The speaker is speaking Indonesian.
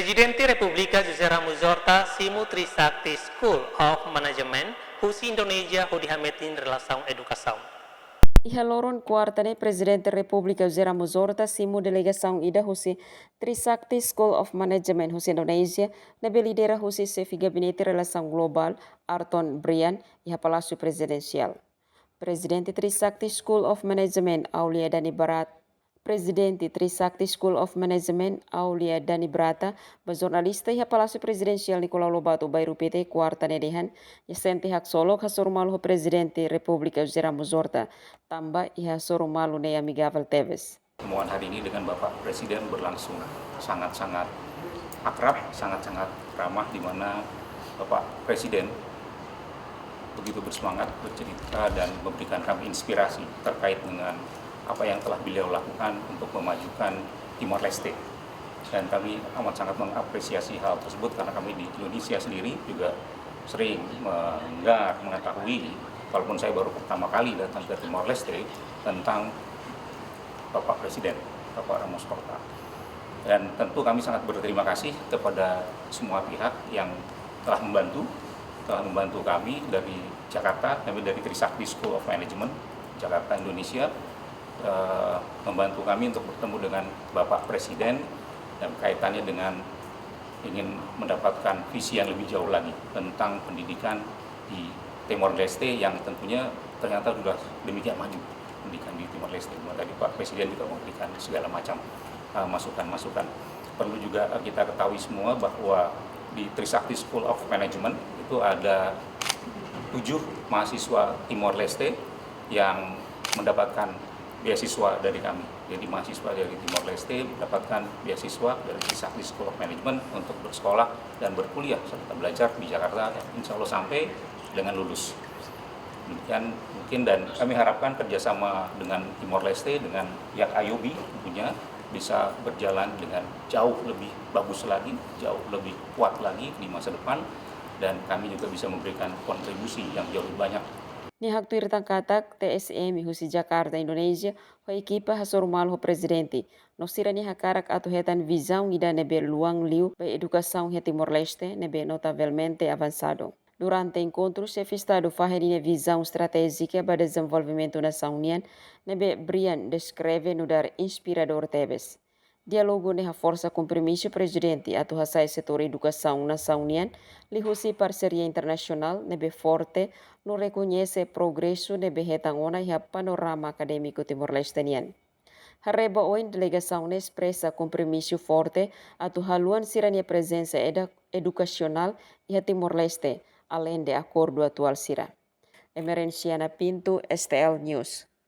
Presidente Republika Jazira Muzorta Simu Trisakti School of Management, Husi Indonesia Hodihametin Relação Educação. Ihaloron kuartane Presidente Republika Jazira Muzorta Simu Delegação Ida Husi Trisakti School of Management Husi Indonesia nebe lidera Husi Sefi Gabinete Relação Global Arton Brian iha Palácio Presidencial. Presidente Trisakti School of Management Aulia Dani Barat Presidente Trisakti School of Management Aulia Dani Brata, jurnalista iha Palácio Presidencial Nicolau Lobato Bairu PT kuarta nedehan, yasente hak solok hasorumalu Presidente Republika Jazira Muzorta, tambah iha sorumalu ne amigavel Teves. Pertemuan hari ini dengan Bapak Presiden berlangsung sangat-sangat akrab, sangat-sangat ramah, di mana Bapak Presiden begitu bersemangat bercerita dan memberikan kami inspirasi terkait dengan apa yang telah beliau lakukan untuk memajukan Timor Leste. Dan kami amat sangat mengapresiasi hal tersebut karena kami di Indonesia sendiri juga sering mendengar, mengetahui, walaupun saya baru pertama kali datang ke Timor Leste, tentang Bapak Presiden, Bapak Ramos Horta. Dan tentu kami sangat berterima kasih kepada semua pihak yang telah membantu kami dari Jakarta, kami dari Trisakti School of Management, Jakarta, Indonesia, membantu kami untuk bertemu dengan Bapak Presiden dan kaitannya dengan ingin mendapatkan visi yang lebih jauh lagi tentang pendidikan di Timor Leste yang tentunya ternyata sudah demikian maju pendidikan di Timor Leste. Tadi Pak Presiden juga memberikan segala macam masukan-masukan. Perlu juga kita ketahui semua bahwa di Trisakti School of Management itu ada 7 mahasiswa Timor Leste yang mendapatkan beasiswa dari kami. Jadi mahasiswa dari Timor Leste mendapatkan beasiswa dari Trisakti School of Management untuk bersekolah dan berkuliah serta belajar di Jakarta, insya Allah sampai dengan lulus. Demikian mungkin, dan kami harapkan kerjasama dengan Timor Leste, dengan pihak IOB tentunya bisa berjalan dengan jauh lebih bagus lagi, jauh lebih kuat lagi di masa depan, dan kami juga bisa memberikan kontribusi yang jauh lebih banyak. Ni hak tuirtang katak TSM Husi Jakarta Indonesia ho ekipa hasormal ho presidente. No sira ni hakarak atu hetan visão ida nebe luang liu ba educação he Timor Leste nebe notavelmente avançado. Durante encontro, chefe Estado Fahedine visão estratégica para desenvolvimento da União, nebe Brian descreve no dar inspirador Teves. Dialogo neha força compromisso presidente atu hasai setor educação na União, lihusi parceria internacional nebe forte no reconhece progresso nebe hetangona iha panorama acadêmico Timor-Lestenian. Hareba oin delegação expressa compromisso forte atu haluan sirania presença educacional iha Timor-Leste, além de acordo atual sira. Emerenciana Pinto, STL News.